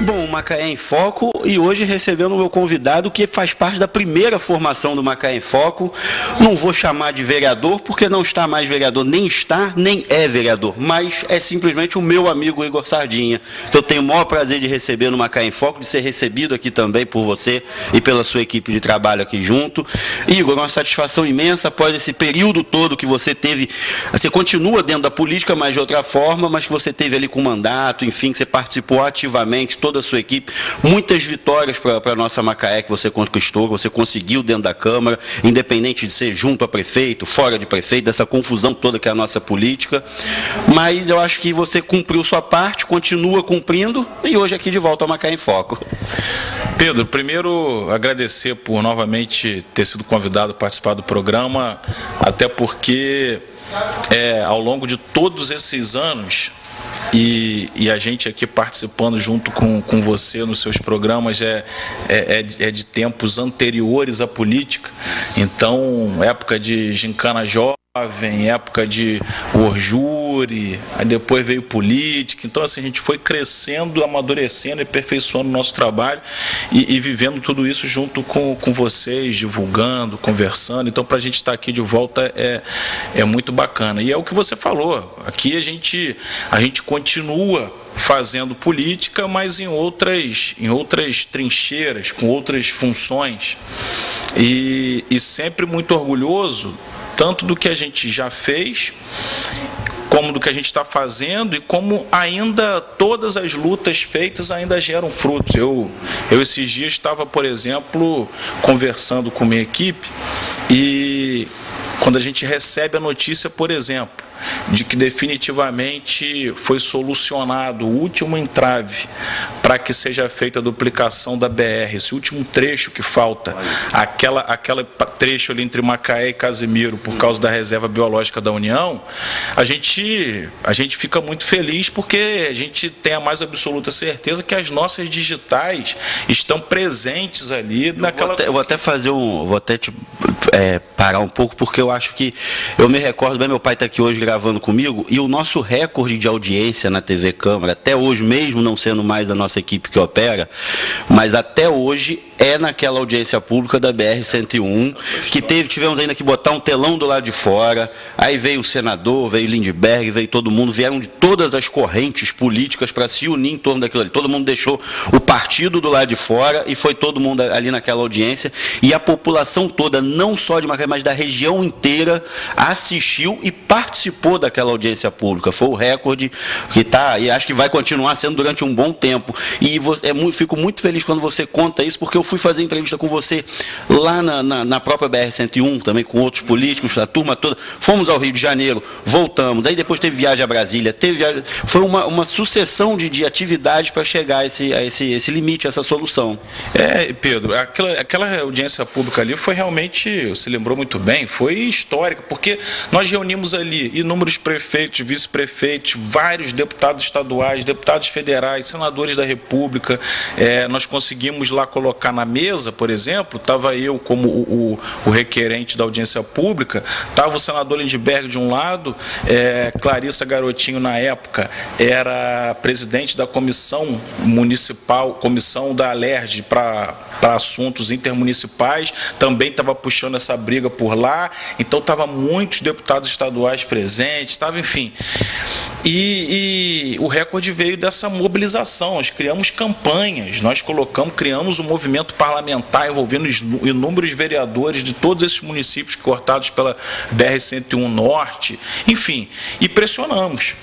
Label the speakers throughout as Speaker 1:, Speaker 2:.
Speaker 1: Bom, Macaé em Foco, e hoje recebendo o meu convidado que faz parte da primeira formação do Macaé em Foco. Não vou chamar de vereador, porque não está mais vereador, nem está, nem é vereador, mas é simplesmente o meu amigo Igor Sardinha, que eu tenho o maior prazer de receber no Macaé em Foco, de ser recebido aqui também por você e pela sua equipe de trabalho aqui junto. Igor, uma satisfação imensa após esse período todo que você teve, você continua dentro da política, mas de outra forma, mas que você teve ali com mandato, enfim, que você participou ativamente, toda a sua equipe, muitas vitórias para a nossa Macaé que você conquistou, que você conseguiu dentro da Câmara, independente de ser junto a prefeito, fora de prefeito, dessa confusão toda que é a nossa política, mas eu acho que você cumpriu sua parte, continua cumprindo, e hoje aqui de volta ao Macaé em Foco.
Speaker 2: Pedro, primeiro agradecer por novamente ter sido convidado a participar do programa, até porque ao longo de todos esses anos, e a gente aqui participando junto com você nos seus programas é de tempos anteriores à política, então época de gincana jovem, época de Orjúri, aí depois veio política, então assim, a gente foi crescendo, amadurecendo e aperfeiçoando o nosso trabalho e vivendo tudo isso junto com vocês, divulgando, conversando, então para a gente estar aqui de volta é muito bacana, e é o que você falou, aqui a gente continua fazendo política, mas em outras trincheiras, com outras funções, e sempre muito orgulhoso tanto do que a gente já fez, como do que a gente está fazendo, e como ainda todas as lutas feitas ainda geram frutos. Eu esses dias estava, por exemplo, conversando com minha equipe, e quando a gente recebe a notícia, por exemplo, de que definitivamente foi solucionado o último entrave para que seja feita a duplicação da BR, esse último trecho que falta, aquela trecho ali entre Macaé e Casimiro, por causa da reserva biológica da União, a gente fica muito feliz, porque a gente tem a mais absoluta certeza que as nossas digitais estão presentes ali naquela...
Speaker 1: Eu vou até parar um pouco, porque eu acho que, eu me recordo bem, meu pai está aqui hoje gravando comigo, e o nosso recorde de audiência na TV Câmara, até hoje, mesmo não sendo mais a nossa equipe que opera, mas até hoje é naquela audiência pública da BR-101, que tivemos ainda que botar um telão do lado de fora, aí veio o senador, veio Lindbergh, veio todo mundo, vieram de todas as correntes políticas para se unir em torno daquilo ali. Todo mundo deixou o partido do lado de fora e foi todo mundo ali naquela audiência, e a população toda, não só de Macaé, mas da região inteira, assistiu e participou daquela audiência pública. Foi o recorde que está, e acho que vai continuar sendo durante um bom tempo. E fico muito feliz quando você conta isso, porque eu fui fazer entrevista com você lá na própria BR-101, também com outros políticos, a turma toda. Fomos ao Rio de Janeiro, voltamos, aí depois teve viagem a Brasília, foi uma sucessão de atividades para chegar a esse limite, a essa solução.
Speaker 2: Pedro, aquela audiência pública ali foi realmente, você lembrou muito bem, foi histórica, porque nós reunimos ali inúmeros prefeitos, vice-prefeitos, vários deputados estaduais, deputados federais, senadores da República, nós conseguimos lá colocar na mesa, por exemplo, estava eu como o requerente da audiência pública, estava o senador Lindbergh de um lado, Clarissa Garotinho, na época, era presidente da comissão municipal, comissão da Alerj para assuntos intermunicipais, também estava puxando essa briga por lá, então estava muitos deputados estaduais presentes, estava, enfim. E o recorde veio dessa mobilização, nós criamos campanhas, nós criamos um movimento parlamentar envolvendo inúmeros vereadores de todos esses municípios cortados pela BR-101 Norte, enfim, e pressionamos.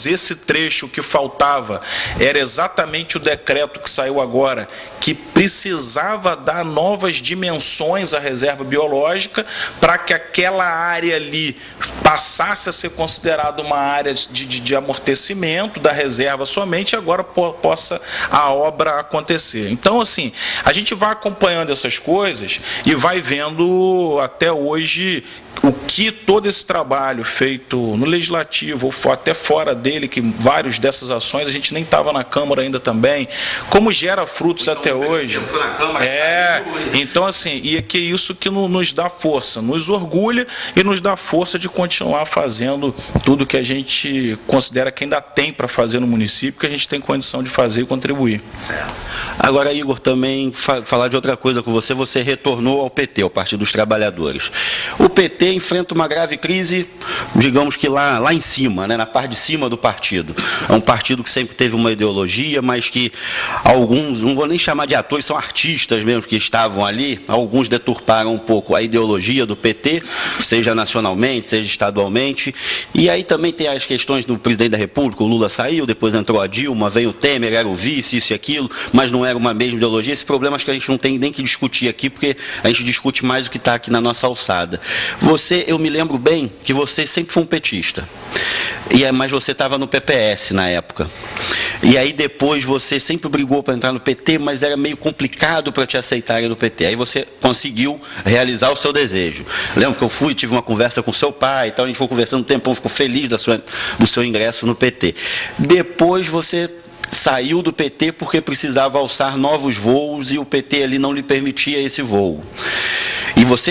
Speaker 2: Esse trecho que faltava era exatamente o decreto que saiu agora, que precisava dar novas dimensões à reserva biológica para que aquela área ali passasse a ser considerada uma área de amortecimento da reserva somente, e agora possa a obra acontecer. Então, assim, a gente vai acompanhando essas coisas e vai vendo até hoje o que todo esse trabalho feito no Legislativo, ou até fora dele, que várias dessas ações, a gente nem estava na Câmara ainda também, como gera frutos até hoje. Então, assim, e é que isso que nos dá força, nos orgulha e nos dá força de continuar fazendo tudo que a gente considera que ainda tem para fazer no município, que a gente tem condição de fazer e contribuir.
Speaker 1: Certo. Agora, Igor, também falar de outra coisa com você, você retornou ao PT, ao Partido dos Trabalhadores. O PT enfrenta uma grave crise, digamos que lá em cima, né, na parte de cima do partido. É um partido que sempre teve uma ideologia, mas que alguns, não vou nem chamar de atores, são artistas mesmo que estavam ali, alguns deturparam um pouco a ideologia do PT, seja nacionalmente, seja estadualmente, e aí também tem as questões do presidente da República, o Lula saiu, depois entrou a Dilma, veio o Temer, era o vice, isso e aquilo, mas não era uma mesma ideologia. Esse problema acho que a gente não tem nem que discutir aqui, porque a gente discute mais o que está aqui na nossa alçada. Eu me lembro bem que você sempre foi um petista, mas você estava no PPS na época, e aí depois você sempre brigou para entrar no PT, mas era meio complicado para te aceitarem no PT, aí você conseguiu realizar o seu desejo. Lembro que eu tive uma conversa com seu pai, então a gente foi conversando um tempão, ficou feliz do seu ingresso no PT. Depois você saiu do PT porque precisava alçar novos voos e o PT ali não lhe permitia esse voo.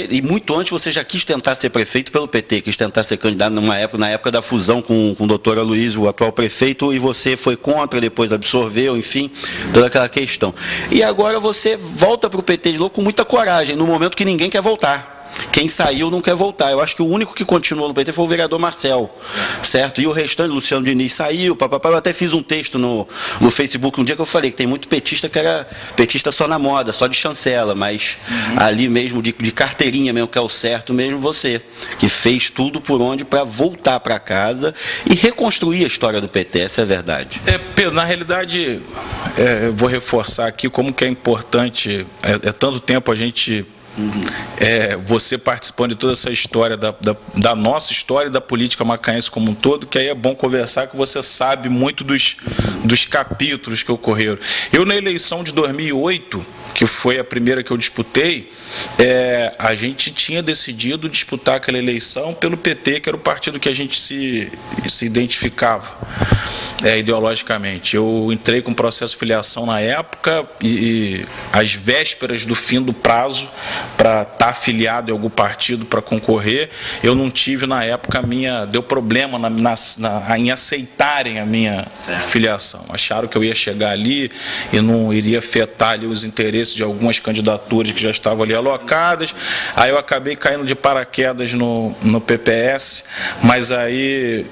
Speaker 1: E muito antes você já quis tentar ser prefeito pelo PT, quis tentar ser candidato na época da fusão com o doutor Aloysio, o atual prefeito, e você foi contra, depois absorveu, enfim, toda aquela questão. E agora você volta para o PT de novo com muita coragem, no momento que ninguém quer voltar. Quem saiu não quer voltar. Eu acho que o único que continuou no PT foi o vereador Marcel, certo? E o restante, Luciano Diniz saiu, papapá. Eu até fiz um texto no Facebook um dia que eu falei que tem muito petista que era petista só na moda, só de chancela, mas ali mesmo, de carteirinha mesmo, que é o certo mesmo, você, que fez tudo por onde para voltar para casa e reconstruir a história do PT, essa é a verdade.
Speaker 2: Pedro, na realidade, eu vou reforçar aqui como que é importante, tanto tempo a gente... você participando de toda essa história, da nossa história e da política macaense como um todo, que aí é bom conversar, que você sabe muito dos capítulos que ocorreram. Eu, na eleição de 2008, que foi a primeira que eu disputei, a gente tinha decidido disputar aquela eleição pelo PT, que era o partido que a gente se identificava ideologicamente. Eu entrei com processo de filiação na época e às vésperas do fim do prazo para estar afiliado em algum partido para concorrer, eu não tive na época deu problema em aceitarem a minha filiação. Acharam que eu ia chegar ali e não iria afetar ali os interesses de algumas candidaturas que já estavam ali alocadas. Aí eu acabei caindo de paraquedas no PPS, mas aí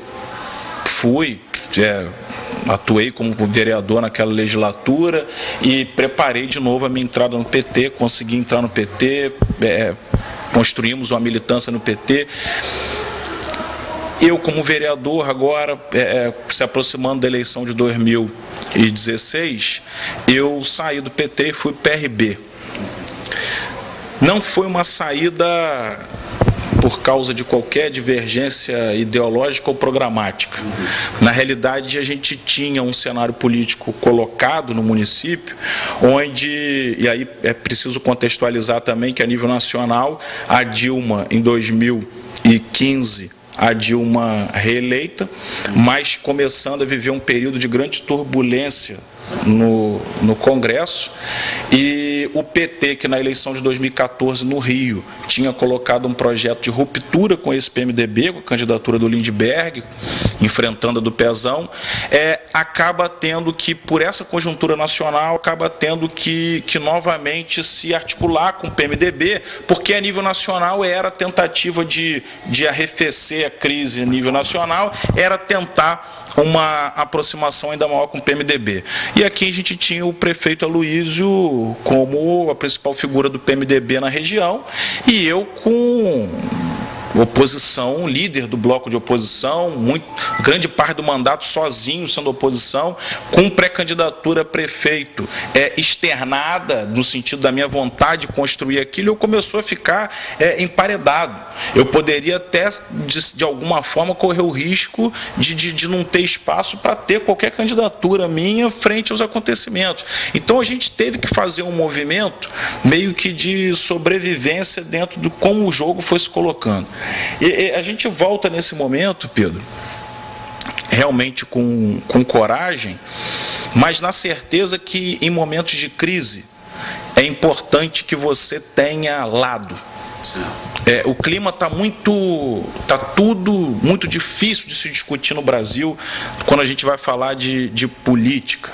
Speaker 2: atuei como vereador naquela legislatura e preparei de novo a minha entrada no PT, consegui entrar no PT, construímos uma militância no PT. Eu, como vereador, agora, se aproximando da eleição de 2016, eu saí do PT e fui PRB. Não foi uma saída por causa de qualquer divergência ideológica ou programática. Na realidade, a gente tinha um cenário político colocado no município, onde, e aí é preciso contextualizar também que a nível nacional, a Dilma, em 2015, a Dilma reeleita, mas começando a viver um período de grande turbulência no Congresso, e o PT, que na eleição de 2014 no Rio tinha colocado um projeto de ruptura com esse PMDB, com a candidatura do Lindbergh, enfrentando a do Pezão, acaba tendo que, por essa conjuntura nacional, acaba tendo que novamente se articular com o PMDB, porque a nível nacional era a tentativa de arrefecer a crise a nível nacional, era tentar uma aproximação ainda maior com o PMDB. E aqui a gente tinha o prefeito Aloysio como a principal figura do PMDB na região, e eu com oposição, líder do bloco de oposição, grande parte do mandato sozinho sendo oposição, com pré-candidatura a prefeito externada, no sentido da minha vontade de construir aquilo, eu começou a ficar emparedado. Eu poderia até, de alguma forma, correr o risco de não ter espaço para ter qualquer candidatura minha frente aos acontecimentos. Então a gente teve que fazer um movimento meio que de sobrevivência dentro de como o jogo foi se colocando. E a gente volta nesse momento, Pedro, realmente com coragem, mas na certeza que em momentos de crise é importante que você tenha lado. O clima está tudo muito difícil de se discutir no Brasil quando a gente vai falar de política.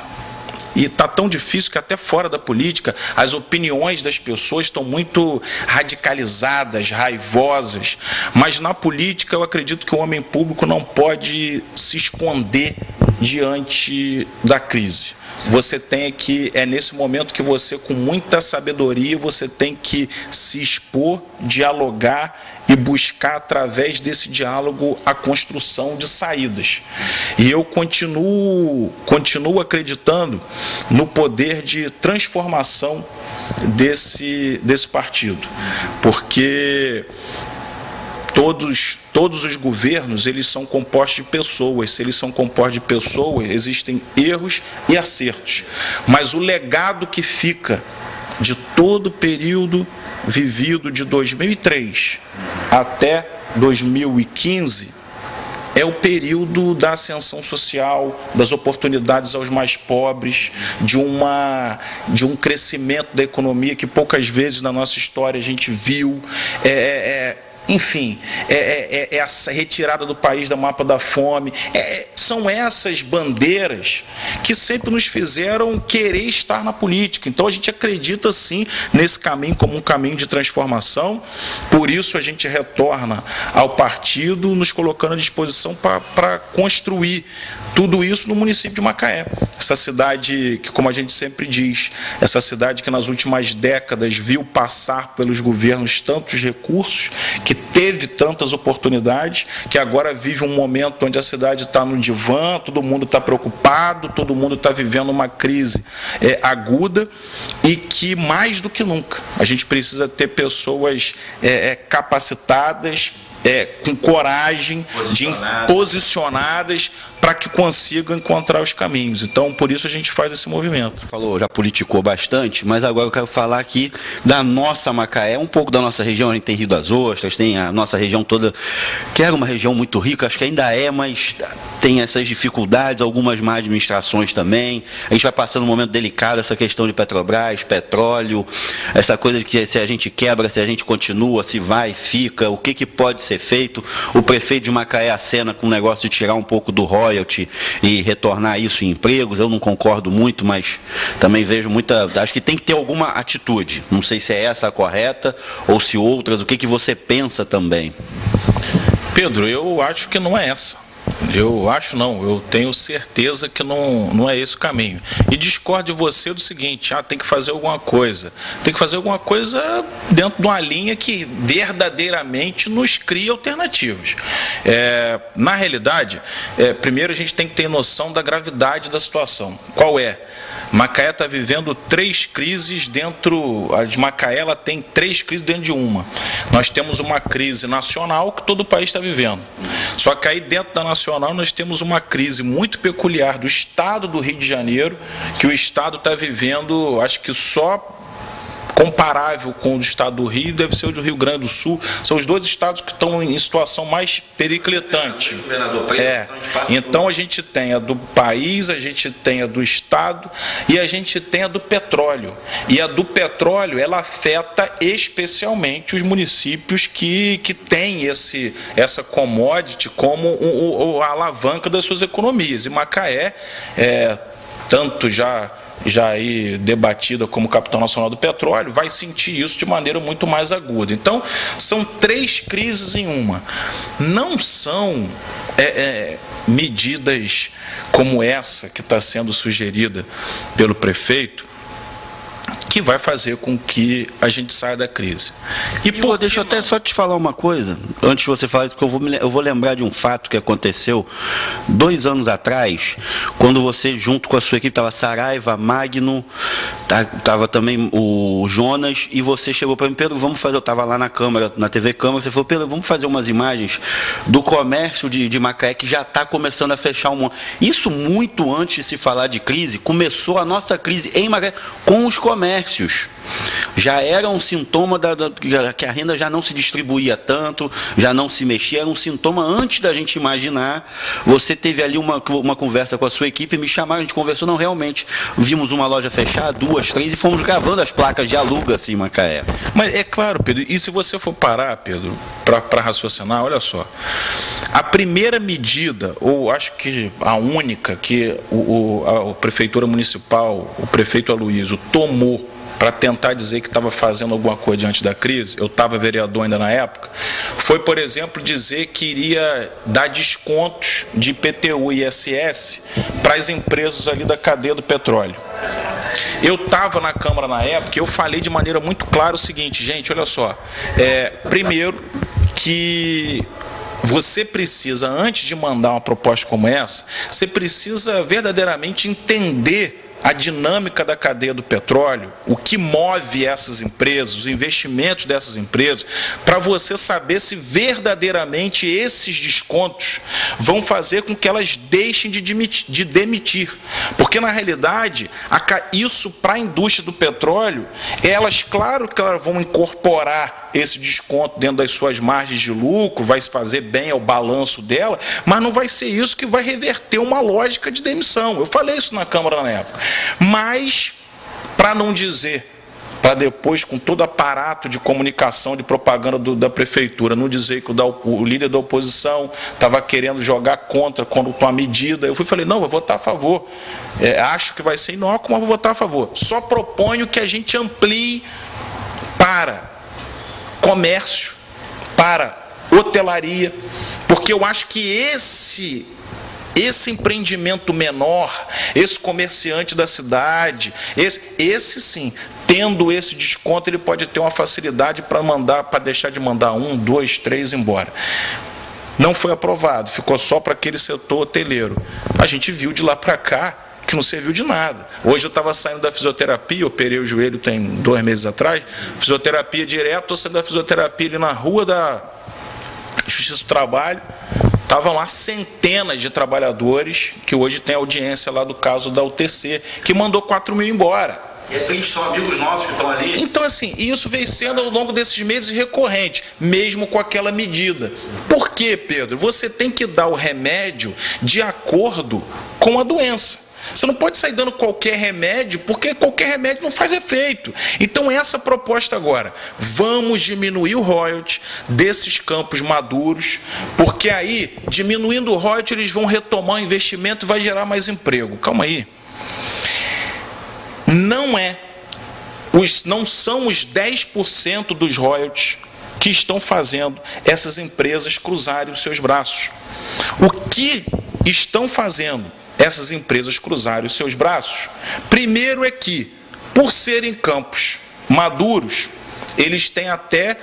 Speaker 2: E está tão difícil que até fora da política as opiniões das pessoas estão muito radicalizadas, raivosas. Mas na política eu acredito que o homem público não pode se esconder diante da crise. Você tem que, nesse momento que você, com muita sabedoria, você tem que se expor, dialogar e buscar, através desse diálogo, a construção de saídas. E eu continuo acreditando no poder de transformação desse partido, porque todos os governos, eles são compostos de pessoas. Se eles são compostos de pessoas, existem erros e acertos. Mas o legado que fica de todo o período vivido de 2003 até 2015 é o período da ascensão social, das oportunidades aos mais pobres, de um crescimento da economia que poucas vezes na nossa história a gente viu. Enfim, a retirada do país do mapa da fome. São essas bandeiras que sempre nos fizeram querer estar na política. Então a gente acredita sim nesse caminho como um caminho de transformação. Por isso a gente retorna ao partido, nos colocando à disposição para construir tudo isso no município de Macaé. Essa cidade que, como a gente sempre diz, essa cidade que nas últimas décadas viu passar pelos governos tantos recursos, que teve tantas oportunidades, que agora vive um momento onde a cidade está no divã, todo mundo está preocupado, todo mundo está vivendo uma crise aguda, e que mais do que nunca a gente precisa ter pessoas capacitadas, com coragem, posicionadas, para que consigam encontrar os caminhos. Então, por isso a gente faz esse movimento.
Speaker 1: Falou, já politicou bastante, mas agora eu quero falar aqui da nossa Macaé, um pouco da nossa região. A gente tem Rio das Ostras, tem a nossa região toda, que era uma região muito rica, acho que ainda é, mas tem essas dificuldades, algumas má administrações também. A gente vai passando um momento delicado, essa questão de Petrobras, petróleo, essa coisa de que se a gente quebra, se a gente continua, se vai, fica, o que pode ser feito. O prefeito de Macaé acena com o negócio de tirar um pouco do royalty e retornar isso em empregos. Eu não concordo muito, mas também vejo acho que tem que ter alguma atitude. Não sei se é essa a correta ou se outras. O que você pensa também?
Speaker 2: Pedro, eu acho que não é essa. Eu tenho certeza que não é esse o caminho. E discordo de você do seguinte: tem que fazer alguma coisa. Tem que fazer alguma coisa dentro de uma linha que verdadeiramente nos cria alternativas. Na realidade, primeiro a gente tem que ter noção da gravidade da situação. Qual é? Macaé está vivendo 3 crises dentro. A de Macaé, ela tem 3 crises dentro de uma. Nós temos uma crise nacional que todo o país está vivendo. Só que aí dentro da nacional nós temos uma crise muito peculiar do estado do Rio de Janeiro, que o estado está vivendo, acho que só comparável com o estado do Rio deve ser o do Rio Grande do Sul. São os 2 estados que estão em situação mais periclitante. Então a gente tem a do país, a gente tem a do estado e a gente tem a do petróleo. E a do petróleo, ela afeta especialmente os municípios que têm essa commodity como a alavanca das suas economias. E Macaé, tanto já aí debatida como capital nacional do petróleo, vai sentir isso de maneira muito mais aguda. Então, são 3 crises em uma. Não são medidas como essa que está sendo sugerida pelo prefeito que vai fazer com que a gente saia da crise.
Speaker 1: Deixa eu até só te falar uma coisa, antes de você falar isso, porque eu vou lembrar de um fato que aconteceu 2 anos atrás, quando você, junto com a sua equipe, estava Saraiva, Magno, estava também o Jonas, e você chegou para mim: Pedro, vamos fazer, eu estava lá na Câmara, na TV Câmara, você falou: Pedro, vamos fazer umas imagens do comércio de Macaé, que já está começando a fechar um monte. Isso muito antes de se falar de crise, começou a nossa crise em Macaé com os comércios. comércios. Já era um sintoma que a renda já não se distribuía tanto, já não se mexia, era um sintoma antes da gente imaginar. Você teve ali uma conversa com a sua equipe, me chamaram, a gente conversou, não, realmente, vimos uma loja fechar, 2, 3, e fomos gravando as placas de aluga assim em Macaé.
Speaker 2: Mas é claro, Pedro, e se você for parar, Pedro, para raciocinar, olha só, a primeira medida, ou acho que a única que a Prefeitura Municipal, o prefeito Aloysio tomou para tentar dizer que estava fazendo alguma coisa diante da crise, eu estava vereador ainda na época, foi, por exemplo, dizer que iria dar descontos de IPTU e ISS para as empresas ali da cadeia do petróleo. Eu estava na Câmara na época e eu falei de maneira muito clara o seguinte, gente, olha só, primeiro que você precisa, antes de mandar uma proposta como essa, você precisa verdadeiramente entender a dinâmica da cadeia do petróleo, o que move essas empresas, os investimentos dessas empresas, para você saber se verdadeiramente esses descontos vão fazer com que elas deixem de demitir. Porque, na realidade, isso para a indústria do petróleo, claro que elas vão incorporar esse desconto dentro das suas margens de lucro, vai se fazer bem ao balanço dela, mas não vai ser isso que vai reverter uma lógica de demissão. Eu falei isso na Câmara na época. Mas, para não dizer, para depois, com todo aparato de comunicação, de propaganda da Prefeitura, não dizer que o líder da oposição estava querendo jogar contra com a medida, eu falei, não, vou votar a favor. Acho que vai ser inócuo, mas vou votar a favor. Só proponho que a gente amplie para comércio, para hotelaria, porque eu acho que esse empreendimento menor, esse comerciante da cidade, esse sim, tendo esse desconto, ele pode ter uma facilidade para deixar de mandar 1, 2, 3 embora. Não foi aprovado, ficou só para aquele setor hoteleiro. A gente viu de lá para cá que não serviu de nada. Hoje eu estava saindo da fisioterapia, operei o joelho tem 2 meses atrás, fisioterapia direto, estou saindo da fisioterapia ali na rua da Justiça do Trabalho, estavam lá centenas de trabalhadores que hoje tem audiência lá do caso da UTC, que mandou 4 mil embora.
Speaker 1: E é triste, são amigos nossos que estão ali.
Speaker 2: Então, assim, isso vem sendo ao longo desses meses recorrente, mesmo com aquela medida. Por quê, Pedro? Você tem que dar o remédio de acordo com a doença. Você não pode sair dando qualquer remédio, porque qualquer remédio não faz efeito. Então, essa proposta agora, vamos diminuir o royalty desses campos maduros, porque aí, diminuindo o royalty, eles vão retomar o investimento e vai gerar mais emprego. Calma aí. Não são os 10% dos royalties que estão fazendo essas empresas cruzarem os seus braços. O que estão fazendo essas empresas cruzarem os seus braços? Primeiro é que, por serem campos maduros, eles têm até,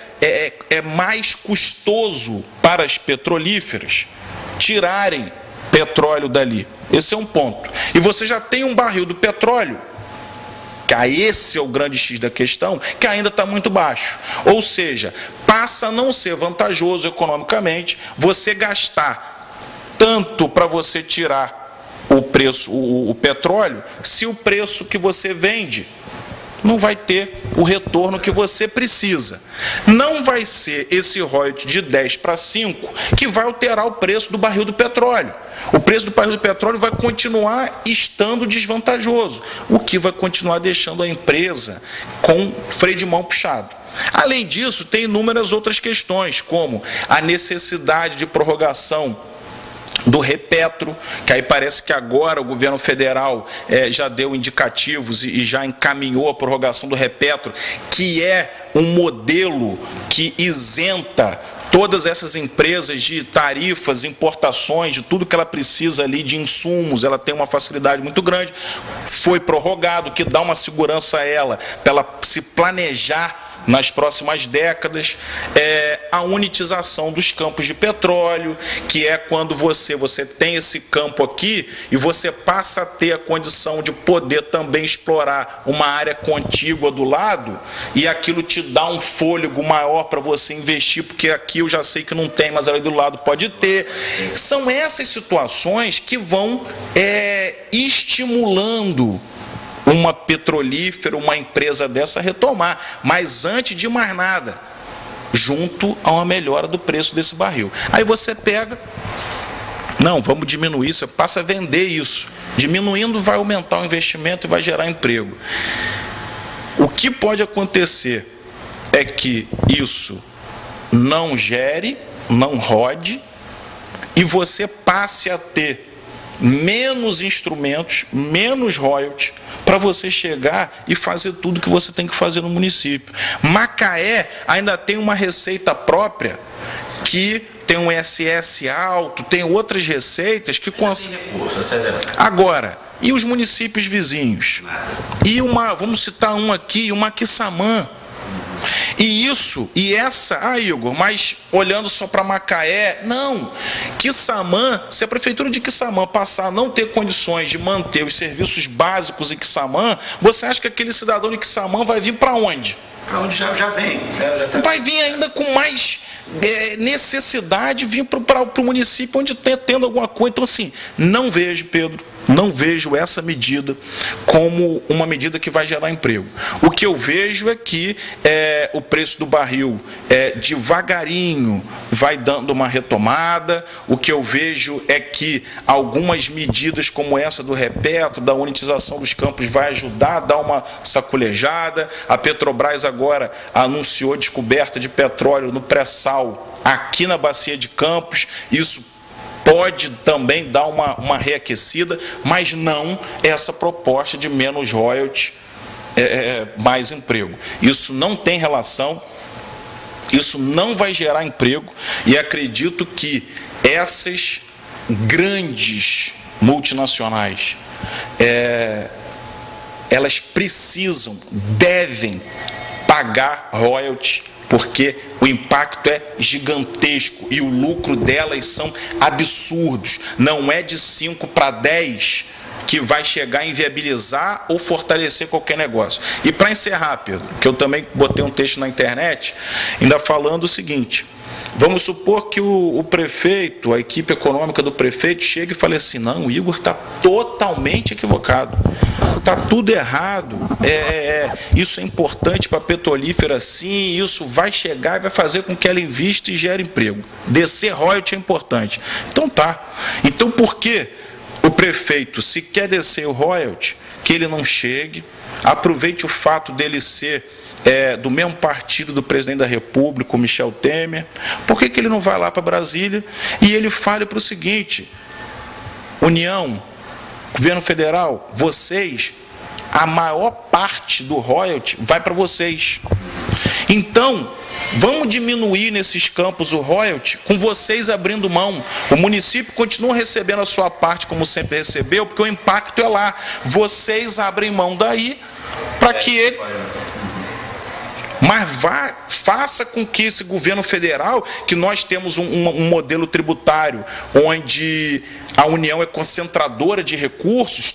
Speaker 2: mais custoso para as petrolíferas tirarem petróleo dali. Esse é um ponto. E você já tem um barril do petróleo, que esse é o grande X da questão, que ainda está muito baixo. Ou seja, passa a não ser vantajoso economicamente você gastar tanto para você tirar o preço, o petróleo, se o preço que você vende não vai ter o retorno que você precisa. Não vai ser esse royalty de 10 para 5 que vai alterar o preço do barril do petróleo. O preço do barril do petróleo vai continuar estando desvantajoso, o que vai continuar deixando a empresa com freio de mão puxado. Além disso, tem inúmeras outras questões, como a necessidade de prorrogação do Repetro, que aí parece que agora o governo federal já deu indicativos e já encaminhou a prorrogação do Repetro, que é um modelo que isenta todas essas empresas de tarifas, importações, de tudo que ela precisa ali de insumos, ela tem uma facilidade muito grande. Foi prorrogado, que dá uma segurança a ela, para ela se planejar nas próximas décadas. A unitização dos campos de petróleo, que é quando você tem esse campo aqui e você passa a ter a condição de poder também explorar uma área contígua do lado, e aquilo te dá um fôlego maior para você investir, porque aqui eu já sei que não tem, mas ali do lado pode ter. São essas situações que vão estimulando uma petrolífera, uma empresa dessa retomar. Mas antes de mais nada, junto a uma melhora do preço desse barril. Aí você pega, não, vamos diminuir isso, passa a vender isso. Diminuindo vai aumentar o investimento e vai gerar emprego. O que pode acontecer é que isso não gere, não rode, e você passe a ter menos instrumentos, menos royalties, para você chegar e fazer tudo que você tem que fazer no município. Macaé ainda tem uma receita própria, que tem um ISS alto, tem outras receitas que... Agora, e os municípios vizinhos? E vamos citar um aqui, uma Quissamã. Igor, mas olhando só para Macaé, não, Quissamã, se a prefeitura de Quissamã passar a não ter condições de manter os serviços básicos em Quissamã, você acha que aquele cidadão de Quissamã vai vir para onde?
Speaker 1: Para onde já vem.
Speaker 2: Vai vir ainda com mais necessidade, vir para o município onde está tendo alguma coisa. Então, assim, não vejo, Pedro, não vejo essa medida como uma medida que vai gerar emprego. O que eu vejo é que o preço do barril devagarinho vai dando uma retomada. O que eu vejo é que algumas medidas como essa do reperto, da unitização dos campos, vai ajudar a dar uma saculejada. A Petrobras agora anunciou descoberta de petróleo no pré-sal aqui na Bacia de Campos. Isso pode também dar uma reaquecida, mas não essa proposta de menos royalties, mais emprego. Isso não tem relação, isso não vai gerar emprego, e acredito que essas grandes multinacionais, elas precisam, devem pagar royalties, porque o impacto é gigantesco e o lucro delas são absurdos. Não é de 5 para 10 que vai chegar a inviabilizar ou fortalecer qualquer negócio. E para encerrar, Pedro, que eu também botei um texto na internet, ainda falando o seguinte: vamos supor que o prefeito, a equipe econômica do prefeito, chegue e fale assim: não, o Igor está totalmente equivocado, está tudo errado, isso é importante para a petrolífera sim, isso vai chegar e vai fazer com que ela invista e gere emprego. Descer royalty é importante. Então tá. Então por que o prefeito, se quer descer o royalty, que ele não chegue, aproveite o fato dele ser do mesmo partido do presidente da República, o Michel Temer? Por que ele não vai lá para Brasília e ele fale para o seguinte: União, governo federal, vocês, a maior parte do royalty vai para vocês. Então, vamos diminuir nesses campos o royalty, com vocês abrindo mão. O município continua recebendo a sua parte como sempre recebeu, porque o impacto é lá. Vocês abrem mão daí para que ele... Mas faça com que esse governo federal, que nós temos um modelo tributário onde a União é concentradora de recursos,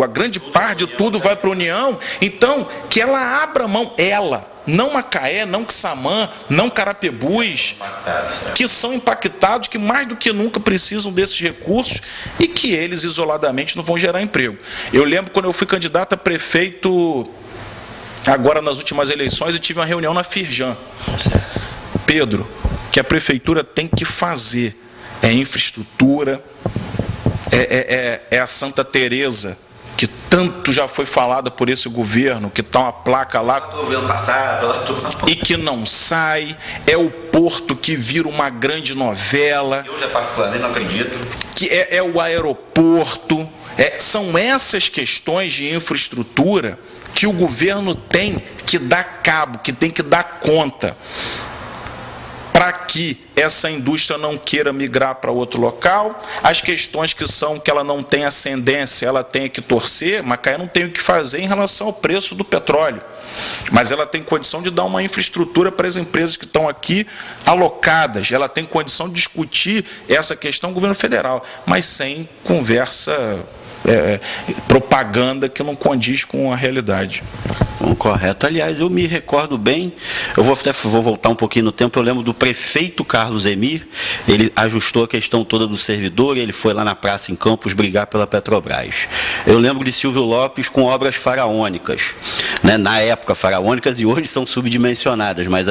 Speaker 2: a grande parte de tudo vai para a União, então que ela abra mão, não Macaé, não Quissamã, não Carapebus, que são impactados, que mais do que nunca precisam desses recursos e que eles isoladamente não vão gerar emprego. Eu lembro quando eu fui candidato a prefeito, agora nas últimas eleições, eu tive uma reunião na Firjan. Pedro, que a prefeitura tem que fazer infraestrutura, a Santa Teresa, que tanto já foi falada por esse governo, que está uma placa lá e que não sai, é o porto que vira uma grande novela,
Speaker 1: eu já particularmente não acredito,
Speaker 2: que é o aeroporto, são essas questões de infraestrutura que o governo tem que dar cabo, que tem que dar conta, para que essa indústria não queira migrar para outro local. As questões que ela não tem ascendência, ela tem que torcer. Macaé não tem o que fazer em relação ao preço do petróleo, mas ela tem condição de dar uma infraestrutura para as empresas que estão aqui alocadas, ela tem condição de discutir essa questão com o governo federal, mas sem conversa propaganda que não condiz com a realidade.
Speaker 1: Correto. Aliás, eu me recordo bem, eu vou voltar um pouquinho no tempo, eu lembro do prefeito Carlos Emir, ele ajustou a questão toda do servidor, ele foi lá na praça em Campos brigar pela Petrobras. Eu lembro de Silvio Lopes com obras faraônicas, né, na época faraônicas, e hoje são subdimensionadas, mas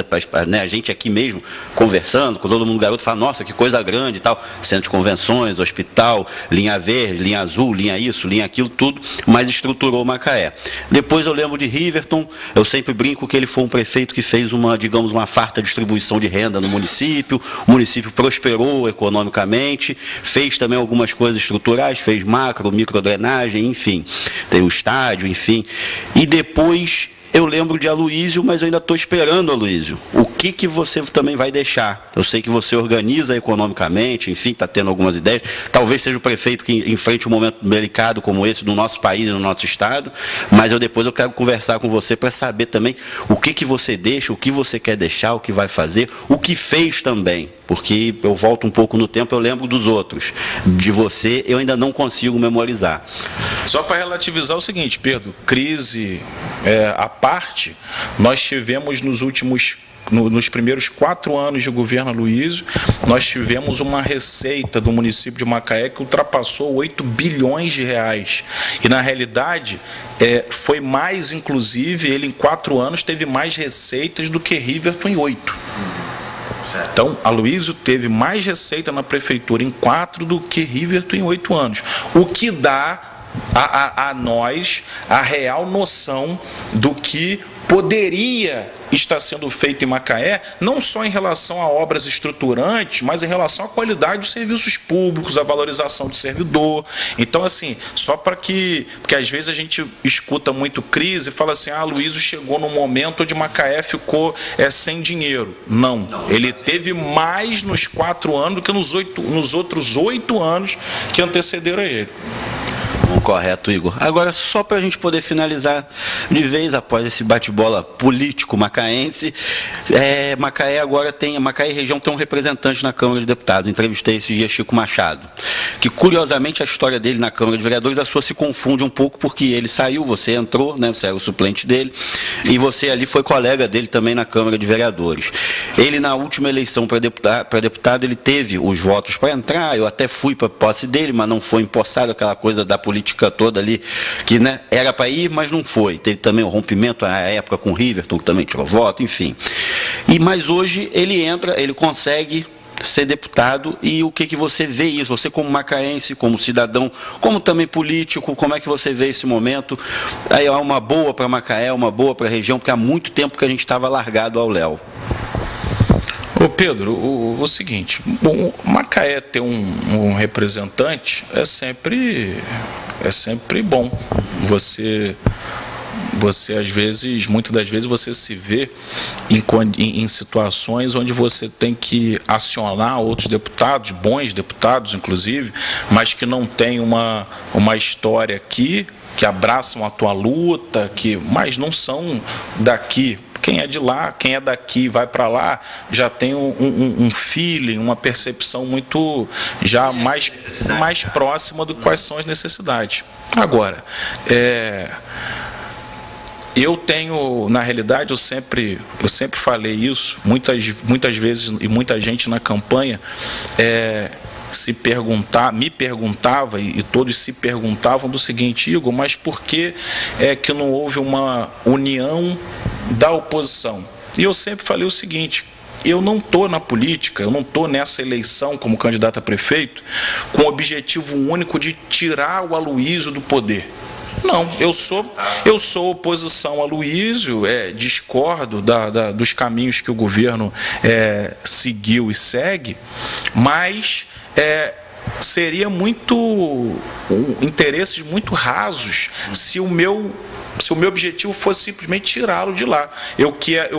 Speaker 1: né, a gente aqui mesmo, conversando com todo mundo garoto, fala, nossa, que coisa grande e tal, centro de convenções, hospital, linha verde, linha azul, linha isso, linha aquilo, tudo, mas estruturou Macaé. Depois eu lembro de Riverton, eu sempre brinco que ele foi um prefeito que fez digamos, uma farta distribuição de renda no município, o município prosperou economicamente, fez também algumas coisas estruturais, fez macro, microdrenagem, enfim, tem o estádio, enfim, e depois eu lembro de Aloysio, mas eu ainda estou esperando, Aloysio. O que você também vai deixar? Eu sei que você organiza economicamente, enfim, está tendo algumas ideias. Talvez seja o prefeito que enfrente um momento delicado como esse no nosso país e no nosso estado, mas depois eu quero conversar com você para saber também o que você deixa, o que você quer deixar, o que vai fazer, o que fez também. Porque eu volto um pouco no tempo, eu lembro dos outros. De você, eu ainda não consigo memorizar.
Speaker 2: Só para relativizar o seguinte, Pedro, crise à parte, nós tivemos nos primeiros 4 anos de governo Aloysio, nós tivemos uma receita do município de Macaé que ultrapassou 8 bilhões de reais. E, na realidade, foi mais, inclusive, ele em 4 anos teve mais receitas do que Riverton em 8. Então, Aloysio teve mais receita na prefeitura em 4 do que Riverton em 8 anos. O que dá a nós a real noção do que poderia estar sendo feito em Macaé, não só em relação a obras estruturantes, mas em relação à qualidade dos serviços públicos, à valorização do servidor. Então, assim, só porque às vezes a gente escuta muito crise e fala assim, Aloysio chegou num momento onde Macaé ficou sem dinheiro. Não, ele teve mais nos 4 anos do que nos outros 8 anos que antecederam a ele.
Speaker 1: Correto, Igor. Agora, só para a gente poder finalizar de vez após esse bate-bola político macaense, Macaé agora Macaé região tem um representante na Câmara de Deputados. Entrevistei esse dia Chico Machado, que curiosamente a história dele na Câmara de Vereadores, a sua se confunde um pouco, porque ele saiu, você entrou, né, você era o suplente dele, e você ali foi colega dele também na Câmara de Vereadores. Ele, na última eleição para deputado, ele teve os votos para entrar, eu até fui para a posse dele, mas não foi empossado, aquela coisa da política toda ali, que, né, era para ir, mas não foi. Teve também o rompimento à época com o Riverton, que também tirou voto, enfim. Mas hoje ele entra, ele consegue ser deputado, e o que você vê isso? Você como macaense, como cidadão, como também político, como é que você vê esse momento? Aí é uma boa para Macaé, uma boa para a região, porque há muito tempo que a gente estava largado ao léu.
Speaker 2: Ô Pedro, o seguinte, bom, Macaé ter um representante é sempre bom. Você às vezes, muitas das vezes, você se vê em situações onde você tem que acionar outros deputados, bons deputados inclusive, mas que não tem uma história aqui, que abraçam a tua luta, mas não são daqui. Quem é de lá, quem é daqui, vai para lá, já tem um feeling, uma percepção muito já mais próxima do quais são as necessidades. Agora, eu tenho, na realidade, eu sempre falei isso, muitas vezes, e muita gente na campanha me perguntava, e todos se perguntavam do seguinte, Igor, mas por que que não houve uma união da oposição? E eu sempre falei o seguinte, eu não estou na política, eu não estou nessa eleição como candidato a prefeito com o objetivo único de tirar o Aloysio do poder. Não, eu sou oposição a Aloysio, discordo dos caminhos que o governo seguiu e segue, mas seria interesses muito rasos se o meu objetivo fosse simplesmente tirá-lo de lá. Eu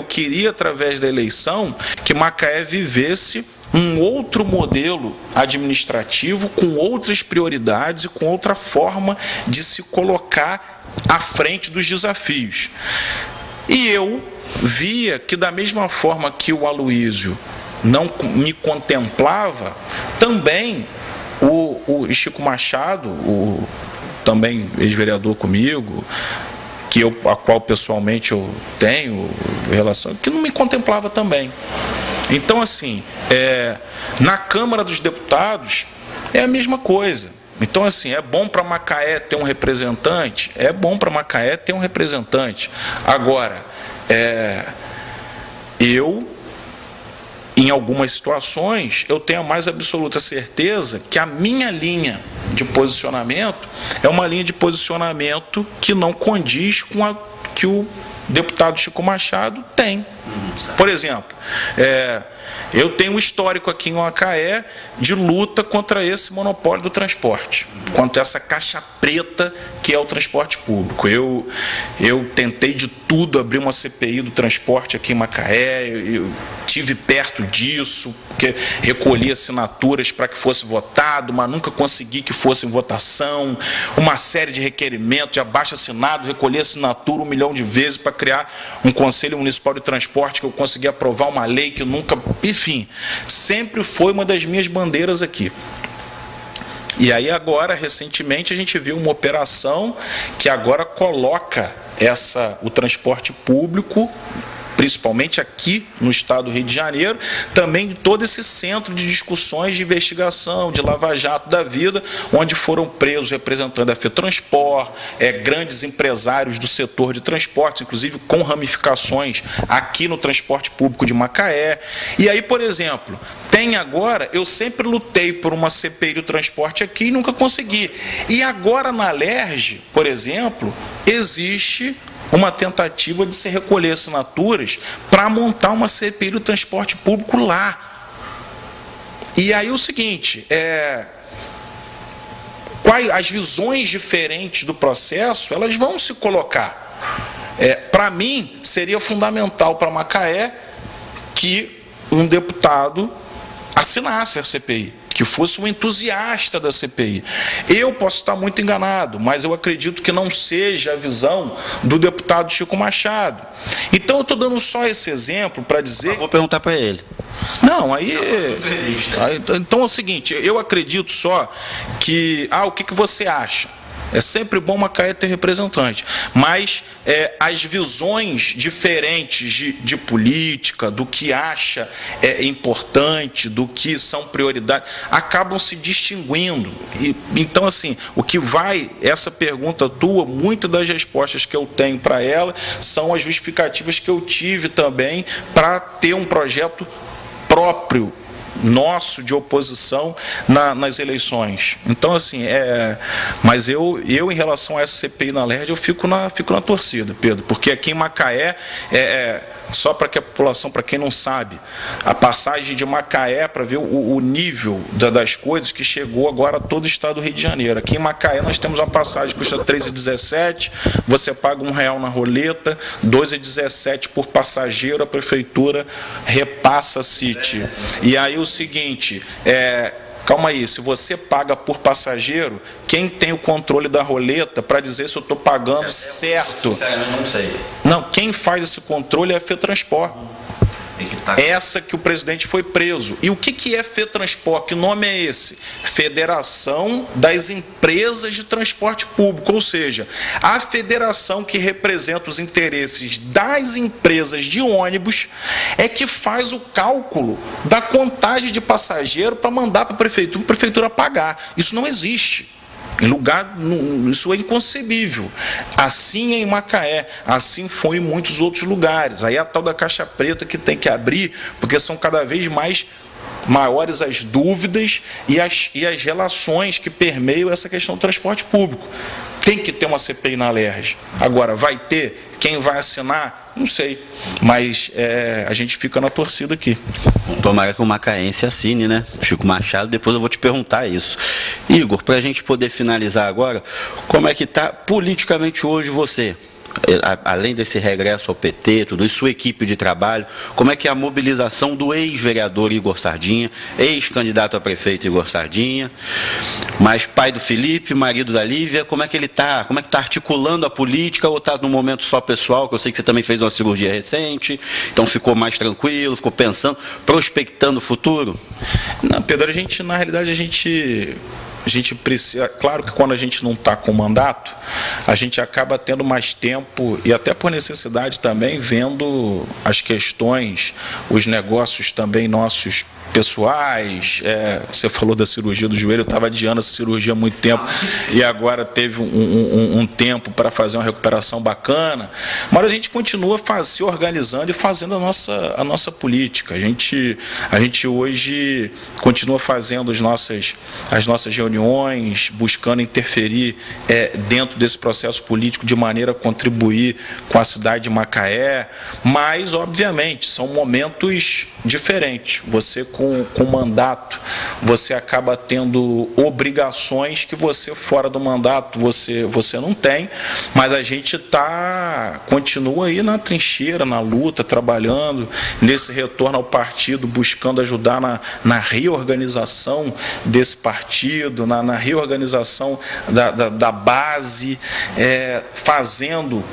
Speaker 2: queria, através da eleição, que Macaé vivesse um outro modelo administrativo, com outras prioridades e com outra forma de se colocar à frente dos desafios. E eu via que, da mesma forma que o Aloysio não me contemplava, também o Chico Machado, também ex-vereador comigo, a qual pessoalmente eu tenho relação, que não me contemplava também. Então, assim, na Câmara dos Deputados é a mesma coisa. Então, assim, é bom para Macaé ter um representante? É bom para Macaé ter um representante. Agora, em algumas situações, eu tenho a mais absoluta certeza que a minha linha de posicionamento é uma linha de posicionamento que não condiz com a que o deputado Chico Machado tem. Por exemplo, eu tenho um histórico aqui em Macaé de luta contra esse monopólio do transporte, contra essa caixa preta que é o transporte público. Eu tentei de tudo abrir uma CPI do transporte aqui em Macaé, eu tive perto disso, porque recolhi assinaturas para que fosse votado, mas nunca consegui que fosse em votação, uma série de requerimentos de abaixo-assinado, recolhi assinatura 1 milhão de vezes para criar um Conselho Municipal de Transporte, que eu consegui aprovar uma lei que eu nunca... Enfim, sempre foi uma das minhas bandeiras aqui. E aí agora, recentemente, a gente viu uma operação que agora coloca o transporte público, principalmente aqui no estado do Rio de Janeiro, também de todo esse centro de discussões de investigação, de lava-jato da vida, onde foram presos representantes da FETransport, grandes empresários do setor de transportes, inclusive com ramificações aqui no transporte público de Macaé. E aí, por exemplo, eu sempre lutei por uma CPI do transporte aqui e nunca consegui. E agora na Alerj, por exemplo, existe uma tentativa de se recolher assinaturas para montar uma CPI do transporte público lá. E aí o seguinte, as visões diferentes do processo, elas vão se colocar. Para mim, seria fundamental para Macaé que um deputado assinasse a CPI, que fosse um entusiasta da CPI. Eu posso estar muito enganado, mas eu acredito que não seja a visão do deputado Chico Machado. Então eu estou dando só esse exemplo para dizer...
Speaker 1: Eu vou perguntar para ele.
Speaker 2: Não, então é o seguinte, eu acredito só que... o que você acha? É sempre bom Macaé ter representante, mas as visões diferentes de política, do que acha importante, do que são prioridades, acabam se distinguindo. Então, assim, essa pergunta tua, muitas das respostas que eu tenho para ela são as justificativas que eu tive também para ter um projeto próprio nosso de oposição nas eleições. Então, assim, mas eu em relação a essa CPI na Alerj, eu fico na torcida, Pedro, porque aqui em Macaé, só para que a população, para quem não sabe, a passagem de Macaé, para ver o nível das coisas que chegou agora a todo o estado do Rio de Janeiro. Aqui em Macaé nós temos uma passagem que custa R$ 3,17, você paga R$1 na roleta, R$ 2,17 por passageiro, a prefeitura repassa a City. E aí o seguinte, calma aí, se você paga por passageiro, quem tem o controle da roleta para dizer se eu estou pagando certo?
Speaker 1: Sinceramente, não sei.
Speaker 2: Não, quem faz esse controle é a FETransport. Essa que o presidente foi preso. E o que é FETransport? Que nome é esse? Federação das Empresas de Transporte Público, ou seja, a federação que representa os interesses das empresas de ônibus é que faz o cálculo da contagem de passageiro para mandar para a prefeitura pagar. Isso não existe. Isso é inconcebível. Assim é em Macaé, assim foi em muitos outros lugares. Aí a tal da caixa preta que tem que abrir, porque são cada vez maiores as dúvidas e as relações que permeiam essa questão do transporte público. Tem que ter uma CPI na Alerj. Agora, vai ter? Quem vai assinar? Não sei. Mas a gente fica na torcida aqui.
Speaker 1: Tomara que o macaense assine, né? Chico Machado, depois eu vou te perguntar isso. Igor, para a gente poder finalizar agora, como é que está politicamente hoje você? Além desse regresso ao PT, tudo isso, sua equipe de trabalho, como é que é a mobilização do ex-vereador Igor Sardinha, ex-candidato a prefeito Igor Sardinha, mas pai do Felipe, marido da Lívia, como é que ele está? Como é que está articulando a política ou está num momento só pessoal, que eu sei que você também fez uma cirurgia recente, então ficou mais tranquilo, ficou pensando, prospectando o futuro?
Speaker 2: Não, Pedro, na realidade, a gente a gente precisa, claro que quando a gente não está com mandato, a gente acaba tendo mais tempo e até por necessidade também vendo as questões, os negócios também nossos pessoais. Você falou da cirurgia do joelho, eu estava adiando essa cirurgia há muito tempo e agora teve um tempo para fazer uma recuperação bacana, mas a gente continua se organizando e fazendo a nossa política. A gente hoje continua fazendo as nossas reuniões, buscando interferir dentro desse processo político de maneira a contribuir com a cidade de Macaé, mas obviamente são momentos diferentes. Você com mandato, você acaba tendo obrigações que você fora do mandato você não tem, mas a gente continua aí na trincheira, na luta, trabalhando nesse retorno ao partido, buscando ajudar na reorganização desse partido, na reorganização da base,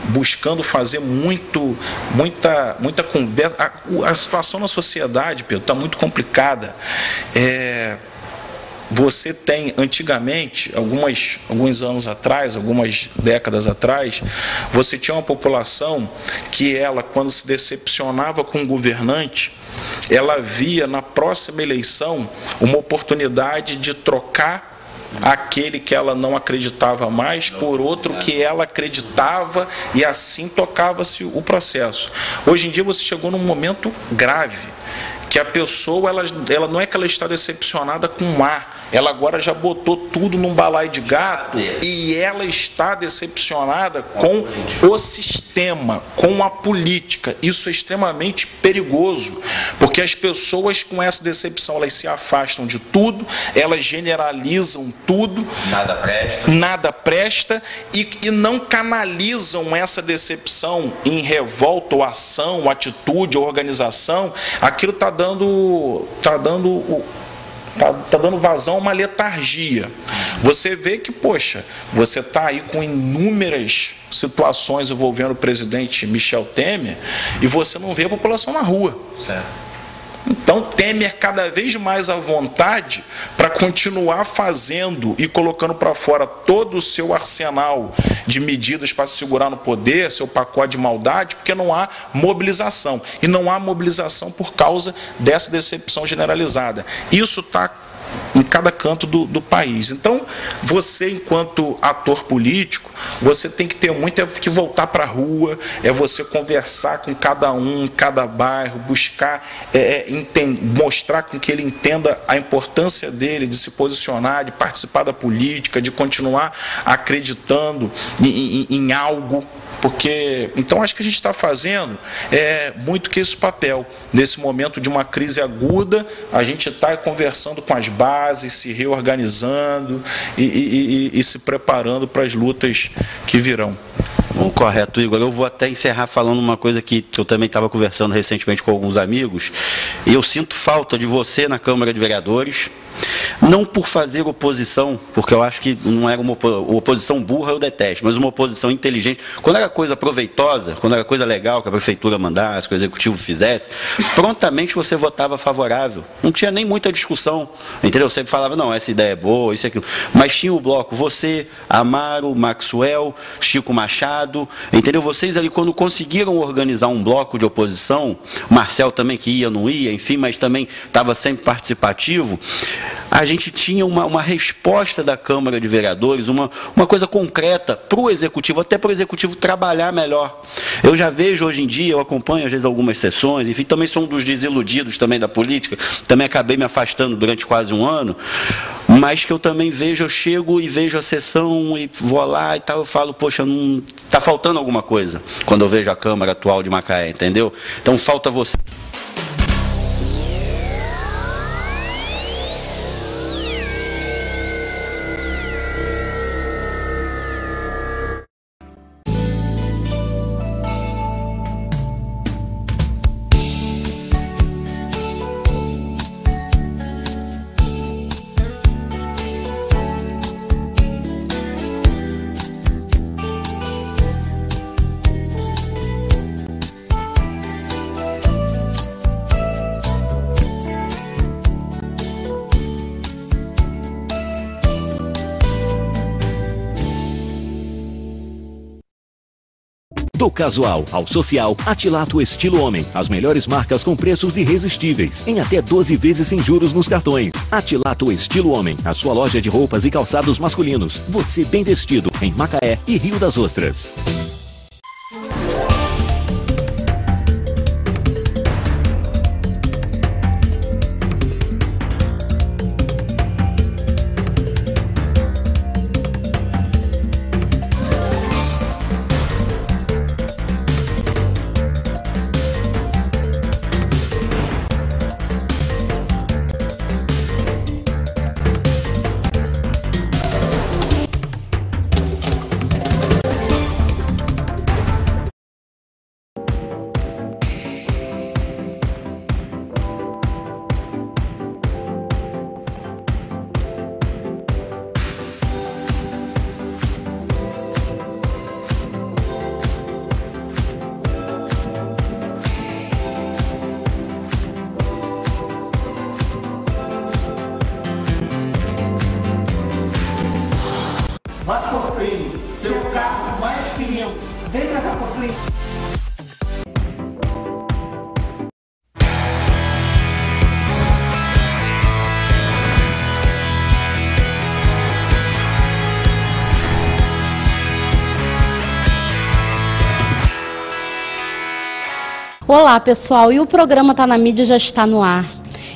Speaker 2: buscando fazer muita conversa. A situação na sociedade, Pedro, está muito complicada. Você tem, antigamente, alguns anos atrás, algumas décadas atrás, você tinha uma população que quando se decepcionava com o governante, ela via na próxima eleição uma oportunidade de trocar aquele que ela não acreditava mais por outro que ela acreditava, e assim tocava-se o processo. Hoje em dia você chegou num momento grave, que a pessoa, ela não é que ela está decepcionada com o ar, ela agora já botou tudo num balaio de gato e ela está decepcionada com o sistema, com a política. Isso é extremamente perigoso, porque as pessoas com essa decepção, elas se afastam de tudo, elas generalizam tudo, nada presta e não canalizam essa decepção em revolta ou ação, ou atitude, ou organização. Aquilo está dando vazão a uma letargia. Você vê que, você está aí com inúmeras situações envolvendo o presidente Michel Temer e você não vê a população na rua. Certo. Então, Temer cada vez mais à vontade para continuar fazendo e colocando para fora todo o seu arsenal de medidas para se segurar no poder, seu pacote de maldade, porque não há mobilização. E não há mobilização por causa dessa decepção generalizada. Isso está em cada canto do país. Então, você, enquanto ator político, você tem que ter que voltar para a rua, você conversar com cada um, cada bairro, buscar mostrar com que ele entenda a importância dele de se posicionar, de participar da política, de continuar acreditando em algo. Então, acho que a gente está fazendo muito que esse papel. Nesse momento de uma crise aguda, a gente está conversando com as bases, se reorganizando e se preparando para as lutas que virão.
Speaker 1: Correto, Igor. Eu vou até encerrar falando uma coisa que eu também estava conversando recentemente com alguns amigos. Eu sinto falta de você na Câmara de Vereadores, não por fazer oposição, porque eu acho que não era uma oposição burra, eu detesto, mas uma oposição inteligente. Quando era coisa proveitosa, quando era coisa legal que a prefeitura mandasse, que o executivo fizesse, prontamente você votava favorável. Não tinha nem muita discussão, entendeu? Você falava, não, essa ideia é boa, isso e aquilo. Mas tinha o bloco, você, Amaro, Maxwell, Chico Machado, entendeu? Vocês ali, quando conseguiram organizar um bloco de oposição, Marcel também que ia, não ia, enfim, mas também estava sempre participativo, a gente tinha uma resposta da Câmara de Vereadores, uma coisa concreta para o Executivo, até para o Executivo trabalhar melhor. Eu já vejo hoje em dia, eu acompanho às vezes algumas sessões, enfim, também sou um dos desiludidos também da política, também acabei me afastando durante quase um ano, mas que eu também vejo, eu chego e vejo a sessão e vou lá e tal, eu falo, poxa, está faltando alguma coisa quando eu vejo a Câmara atual de Macaé, entendeu? Então falta você.
Speaker 3: Do casual ao social, Atilato estilo homem. As melhores marcas com preços irresistíveis. Em até 12 vezes sem juros nos cartões. Atilato estilo homem. A sua loja de roupas e calçados masculinos. Você bem vestido em Macaé e Rio das Ostras.
Speaker 4: Vaporflim, seu carro mais querido. Vem pra Vaporflim.
Speaker 5: Olá pessoal, e o programa Tá na Mídia já está no ar.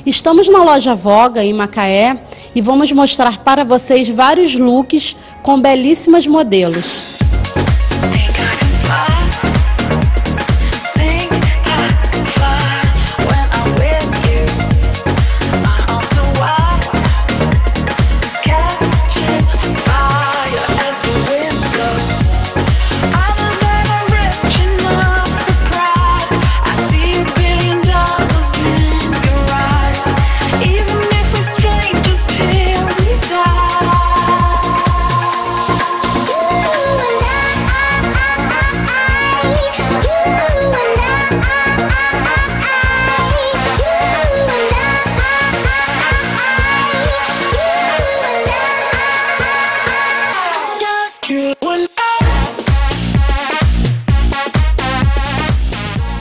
Speaker 5: Estamos na loja Voga, em Macaé, e vamos mostrar para vocês vários looks com belíssimas modelos.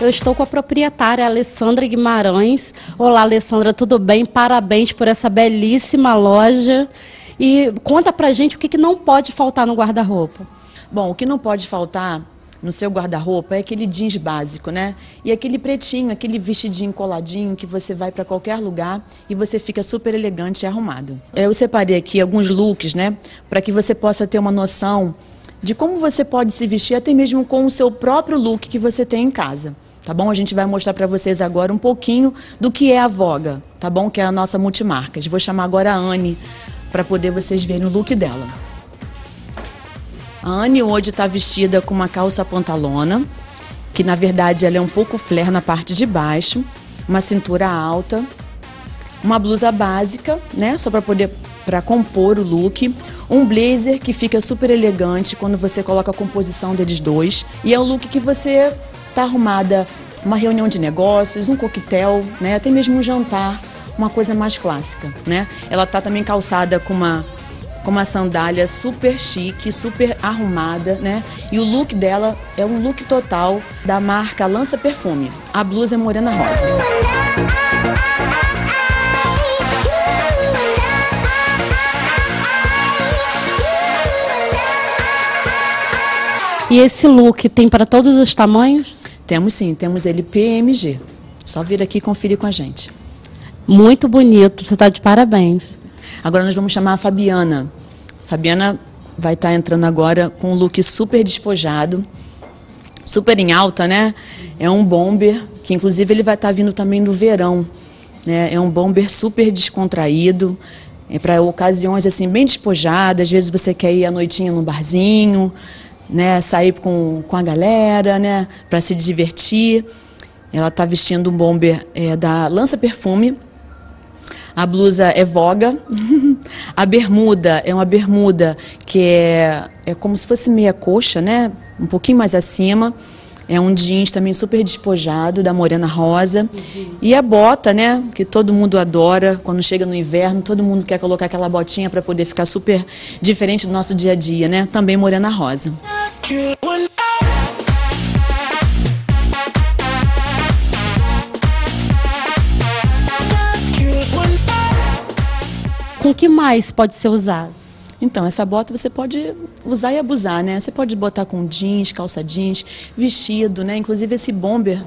Speaker 5: Eu estou com a proprietária Alessandra Guimarães. Olá, Alessandra, tudo bem? Parabéns por essa belíssima loja. E conta pra gente o que não pode faltar no guarda-roupa.
Speaker 6: Bom, o que não pode faltar no seu guarda-roupa é aquele jeans básico, né? E aquele pretinho, aquele vestidinho coladinho que você vai para qualquer lugar e você fica super elegante e arrumado. Eu separei aqui alguns looks, né? Para que você possa ter uma noção de como você pode se vestir até mesmo com o seu próprio look que você tem em casa. Tá bom? A gente vai mostrar para vocês agora um pouquinho do que é a Voga, tá bom? Que é a nossa multimarca. Eu vou chamar agora a Anne para poder vocês verem o look dela. A Anne hoje está vestida com uma calça pantalona, que na verdade ela é um pouco flare na parte de baixo, uma cintura alta, uma blusa básica, né? Só para compor o look, um blazer que fica super elegante quando você coloca a composição deles dois, e é um look que você tá arrumada, uma reunião de negócios, um coquetel, né? Até mesmo um jantar, uma coisa mais clássica, né? Ela tá também calçada com uma sandália super chique, super arrumada, né? E o look dela é um look total da marca Lança Perfume. A blusa é morena rosa.
Speaker 5: E esse look tem para todos os tamanhos?
Speaker 6: Temos sim, temos ele PMG. Só vir aqui e conferir com a gente.
Speaker 5: Muito bonito, você está de parabéns.
Speaker 6: Agora nós vamos chamar a Fabiana. Fabiana vai estar entrando agora com um look super despojado, super em alta, né? É um bomber, que inclusive ele vai estar vindo também no verão, né? É um bomber super descontraído, é para ocasiões assim bem despojadas. Às vezes você quer ir à noitinha num barzinho, né, sair com a galera, né, para se divertir. Ela está vestindo um bomber da Lança Perfume. A blusa é Voga. A bermuda é uma bermuda que é como se fosse meia coxa, né, um pouquinho mais acima. É um jeans também super despojado, da morena rosa. E a bota, né, que todo mundo adora, quando chega no inverno, todo mundo quer colocar aquela botinha para poder ficar super diferente do nosso dia a dia, né, também morena rosa.
Speaker 5: com que mais pode ser usado?
Speaker 6: Então, essa bota você pode usar e abusar, né? Você pode botar com jeans, calça jeans, vestido, né? Inclusive esse bomber,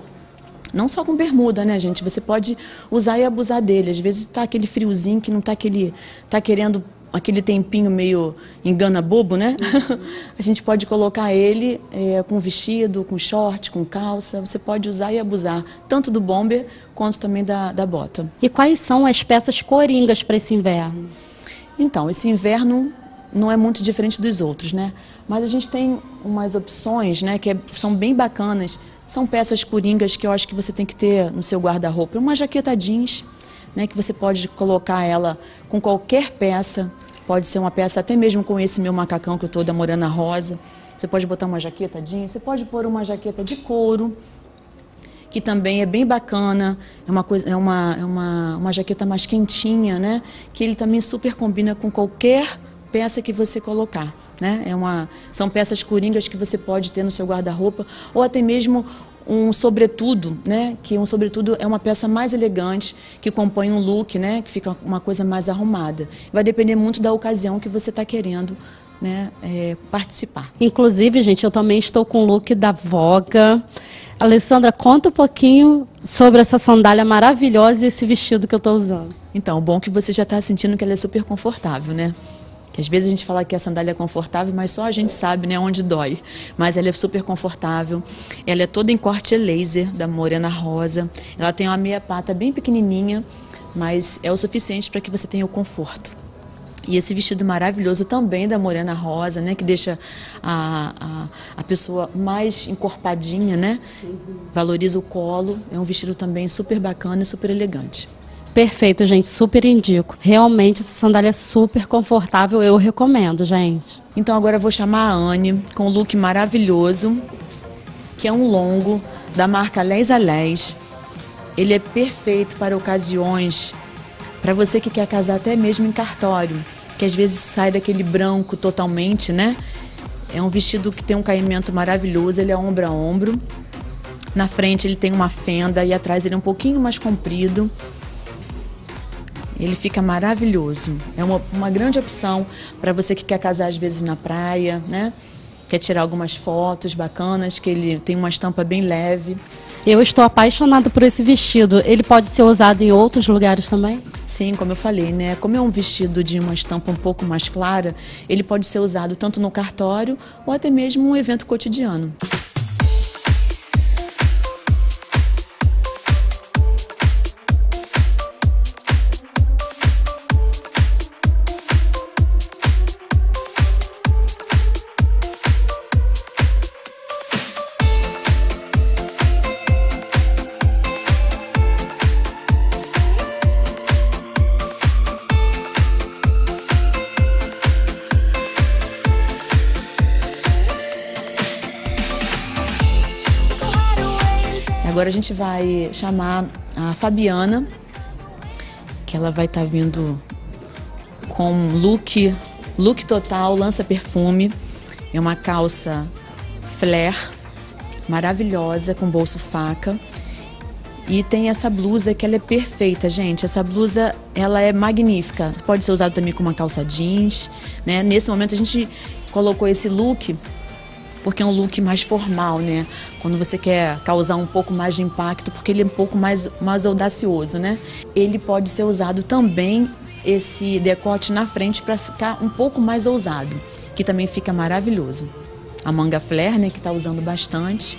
Speaker 6: não só com bermuda, né, gente? Você pode usar e abusar dele. Às vezes tá aquele friozinho que não tá querendo aquele tempinho meio engana bobo, né? A gente pode colocar ele com vestido, com short, com calça. Você pode usar e abusar tanto do bomber quanto também da bota.
Speaker 5: E quais são as peças coringas para esse inverno?
Speaker 6: Então, esse inverno não é muito diferente dos outros, né? Mas a gente tem umas opções, né, que são bem bacanas. São peças coringas que eu acho que você tem que ter no seu guarda-roupa. Uma jaqueta jeans, né, que você pode colocar ela com qualquer peça. Pode ser uma peça até mesmo com esse meu macacão que eu estou da Morena Rosa. Você pode botar uma jaqueta jeans, você pode pôr uma jaqueta de couro, que também é bem bacana, é uma jaqueta mais quentinha, né? Que ele também super combina com qualquer peça que você colocar, né? São peças coringas que você pode ter no seu guarda-roupa, ou até mesmo um sobretudo, né? Que um sobretudo é uma peça mais elegante, que compõe um look, né? Que fica uma coisa mais arrumada. Vai depender muito da ocasião que você está querendo, né, participar.
Speaker 5: Inclusive, gente, eu também estou com o look da Voga. Alessandra, conta um pouquinho sobre essa sandália maravilhosa e esse vestido que eu estou usando.
Speaker 6: Então, o bom é que você já está sentindo que ela é super confortável, né? Que às vezes a gente fala que a sandália é confortável, mas só a gente sabe, né, onde dói. Mas ela é super confortável. Ela é toda em corte laser, da Morena Rosa. Ela tem uma meia pata bem pequenininha, mas é o suficiente para que você tenha o conforto. E esse vestido maravilhoso também da Morena Rosa, né, que deixa a pessoa mais encorpadinha, né? Valoriza o colo. É um vestido também super bacana e super elegante.
Speaker 5: Perfeito, gente, super indico. Realmente essa sandália é super confortável, eu recomendo, gente.
Speaker 6: Então agora eu vou chamar a Anne com um look maravilhoso, que é um longo da marca Les à Les. Ele é perfeito para ocasiões, para você que quer casar até mesmo em cartório, que às vezes sai daquele branco totalmente, né? É um vestido que tem um caimento maravilhoso, ele é ombro a ombro. Na frente ele tem uma fenda e atrás ele é um pouquinho mais comprido. Ele fica maravilhoso. É uma grande opção para você que quer casar às vezes na praia, né? Quer tirar algumas fotos bacanas, que ele tem uma estampa bem leve.
Speaker 5: Eu estou apaixonada por esse vestido. Ele pode ser usado em outros lugares também?
Speaker 6: Sim, como eu falei, né? Como é um vestido de uma estampa um pouco mais clara, ele pode ser usado tanto no cartório ou até mesmo um evento cotidiano. Agora a gente vai chamar a Fabiana, que ela vai estar vindo com look total, lança-perfume. É uma calça flare, maravilhosa, com bolso faca. E tem essa blusa que ela é perfeita, gente. Essa blusa, ela é magnífica. Pode ser usada também com uma calça jeans, né? Nesse momento a gente colocou esse look porque é um look mais formal, né? Quando você quer causar um pouco mais de impacto, porque ele é um pouco mais audacioso, né? Ele pode ser usado também, esse decote na frente, para ficar um pouco mais ousado, que também fica maravilhoso. A manga flare, né, que tá usando bastante.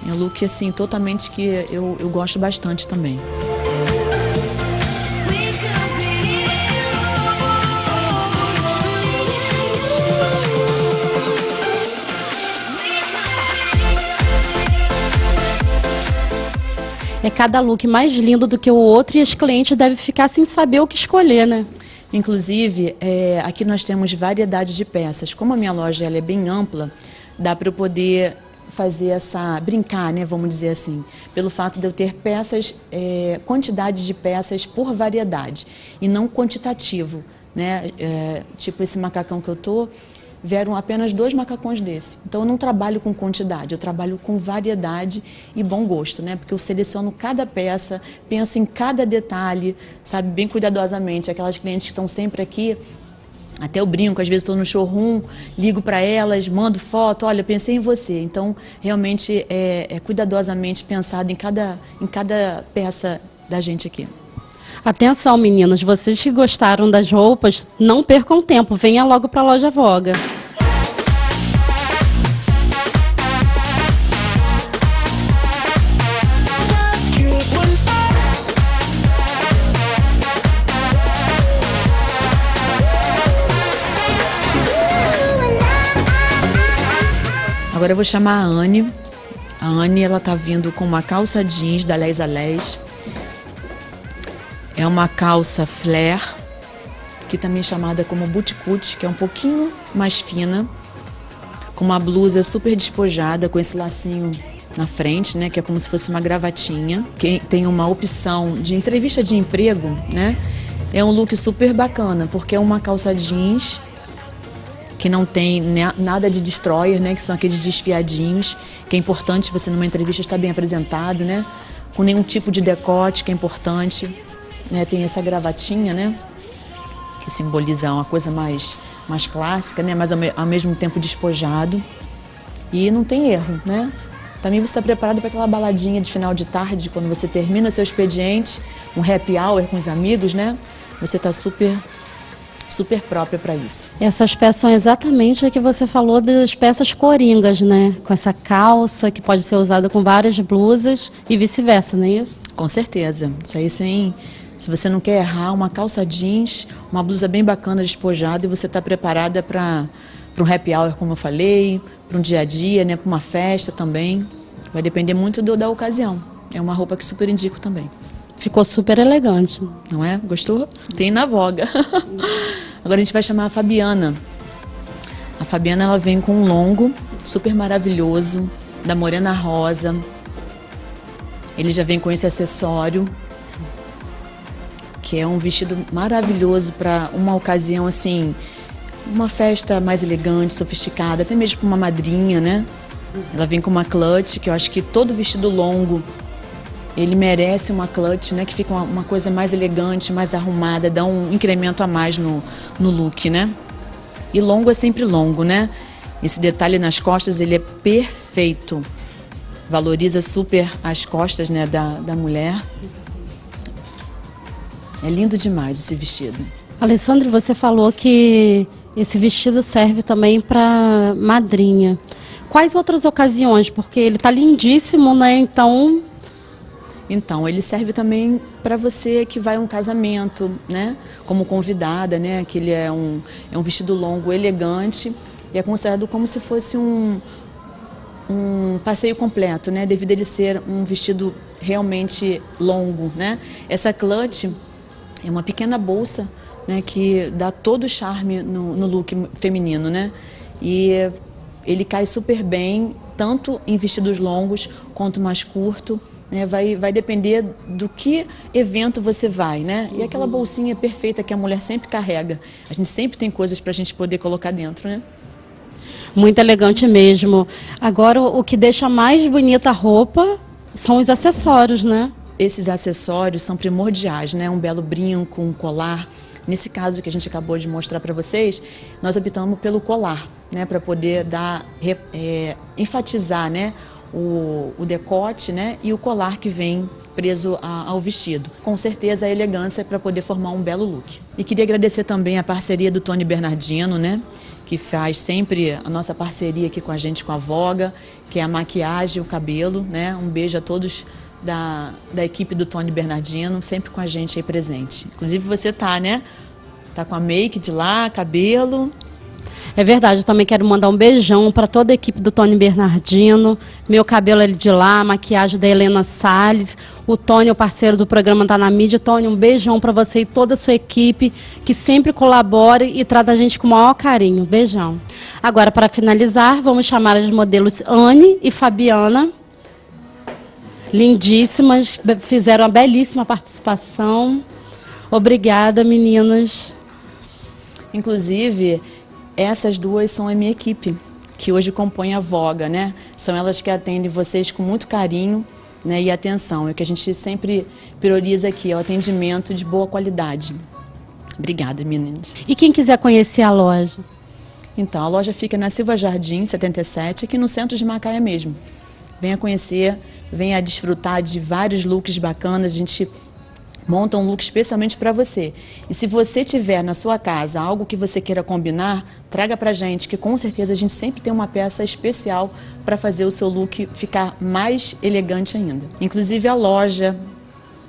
Speaker 6: É um look, assim, totalmente que eu gosto bastante também.
Speaker 5: É cada look mais lindo do que o outro e as clientes devem ficar sem saber o que escolher, né?
Speaker 6: Inclusive, aqui nós temos variedade de peças. Como a minha loja ela é bem ampla, dá para eu poder fazer brincar, né, vamos dizer assim, pelo fato de eu ter peças, quantidade de peças por variedade e não quantitativo, né? Tipo esse macacão que eu tô, vieram apenas 2 macacões desse. Então eu não trabalho com quantidade, eu trabalho com variedade e bom gosto, né? Porque eu seleciono cada peça, penso em cada detalhe, sabe, bem cuidadosamente. Aquelas clientes que estão sempre aqui, até eu brinco, às vezes estou no showroom, ligo para elas, mando foto, olha, pensei em você. Então, realmente é cuidadosamente pensado em cada peça da gente aqui.
Speaker 5: Atenção, meninas, vocês que gostaram das roupas, não percam tempo, venha logo para a Loja Voga.
Speaker 6: Agora eu vou chamar a Anne. A Anne, ela tá vindo com uma calça jeans da Les a Les. É uma calça flare, que também é chamada como bootcut, que é um pouquinho mais fina, com uma blusa super despojada, com esse lacinho na frente, né, que é como se fosse uma gravatinha. Que tem uma opção de entrevista de emprego, né? É um look super bacana, porque é uma calça jeans que não tem nada de destroyer, né, que são aqueles desfiadinhos, que é importante você numa entrevista estar bem apresentado, né, com nenhum tipo de decote, que é importante, né, tem essa gravatinha, né, que simboliza uma coisa mais clássica, né, mas ao mesmo tempo despojado, e não tem erro, né. Também você está preparado para aquela baladinha de final de tarde, quando você termina o seu expediente, um happy hour com os amigos, né, você está super própria para isso.
Speaker 5: Essas peças são exatamente a que você falou das peças coringas, né? Com essa calça que pode ser usada com várias blusas e vice-versa, não é isso?
Speaker 6: Com certeza. Isso aí se você não quer errar, uma calça jeans, uma blusa bem bacana, despojada, e você está preparada para um happy hour, como eu falei, para um dia a dia, né? Para uma festa também. Vai depender muito da ocasião. É uma roupa que super indico também.
Speaker 5: Ficou super elegante.
Speaker 6: Não é? Gostou? Tem na Voga. Agora a gente vai chamar a Fabiana. A Fabiana, ela vem com um longo super maravilhoso, da Morena Rosa. Ele já vem com esse acessório, que é um vestido maravilhoso para uma ocasião assim, uma festa mais elegante, sofisticada, até mesmo para uma madrinha, né? Ela vem com uma clutch, que eu acho que todo vestido longo ele merece uma clutch, né, que fica uma coisa mais elegante, mais arrumada, dá um incremento a mais no look, né? E longo é sempre longo, né? Esse detalhe nas costas, ele é perfeito. Valoriza super as costas, né, da mulher. É lindo demais esse vestido.
Speaker 5: Alessandra, você falou que esse vestido serve também para madrinha. Quais outras ocasiões? Porque ele está lindíssimo, né?
Speaker 6: Então, ele serve também para você que vai a um casamento, né? Como convidada, né? Que ele é um vestido longo, elegante, e é considerado como se fosse um passeio completo, né? Devido a ele ser um vestido realmente longo, né? Essa clutch é uma pequena bolsa, né? Que dá todo o charme no look feminino, né? E ele cai super bem, tanto em vestidos longos quanto mais curto. Vai depender do que evento você vai, né? E aquela bolsinha perfeita que a mulher sempre carrega. A gente sempre tem coisas para a gente poder colocar dentro, né?
Speaker 5: Muito elegante mesmo. Agora, o que deixa mais bonita a roupa são os acessórios, né?
Speaker 6: Esses acessórios são primordiais, né? Um belo brinco, um colar. Nesse caso que a gente acabou de mostrar para vocês, nós optamos pelo colar, né? Para poder enfatizar, né? O decote, né, e o colar que vem preso ao vestido. Com certeza a elegância para poder formar um belo look. E queria agradecer também a parceria do Tony Bernardino, né, que faz sempre a nossa parceria aqui com a gente, com a Voga, que é a maquiagem e o cabelo, né. Um beijo a todos da equipe do Tony Bernardino, sempre com a gente aí presente. Inclusive você tá, né? Tá com a make de lá, cabelo.
Speaker 5: É verdade, eu também quero mandar um beijão para toda a equipe do Tony Bernardino. Meu cabelo é de lá, a maquiagem da Helena Salles. O Tony é o parceiro do programa Tá na Mídia. Tony, um beijão para você e toda a sua equipe, que sempre colabora e trata a gente com o maior carinho. Beijão. Agora, para finalizar, vamos chamar as modelos Anne e Fabiana. Lindíssimas, fizeram uma belíssima participação. Obrigada, meninas.
Speaker 6: Inclusive, Essas duas são a minha equipe, que hoje compõe a Voga, né? São elas que atendem vocês com muito carinho, né, e atenção. É o que a gente sempre prioriza aqui, é o atendimento de boa qualidade. Obrigada, meninas.
Speaker 5: E quem quiser conhecer a loja?
Speaker 6: Então, a loja fica na Silva Jardim 77, aqui no centro de Macaé mesmo. Venha conhecer, venha desfrutar de vários looks bacanas. A gente monta um look especialmente para você. E se você tiver na sua casa algo que você queira combinar, traga pra gente, que com certeza a gente sempre tem uma peça especial para fazer o seu look ficar mais elegante ainda. Inclusive a loja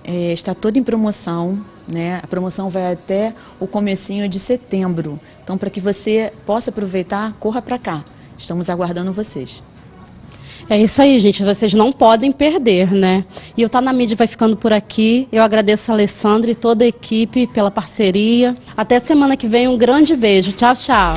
Speaker 6: está toda em promoção, né? A promoção vai até o comecinho de setembro. Então, para que você possa aproveitar, corra para cá. Estamos aguardando vocês.
Speaker 5: É isso aí, gente. Vocês não podem perder, né? E o Tá na Mídia vai ficando por aqui. Eu agradeço a Alessandra e toda a equipe pela parceria. Até semana que vem. Um grande beijo. Tchau, tchau.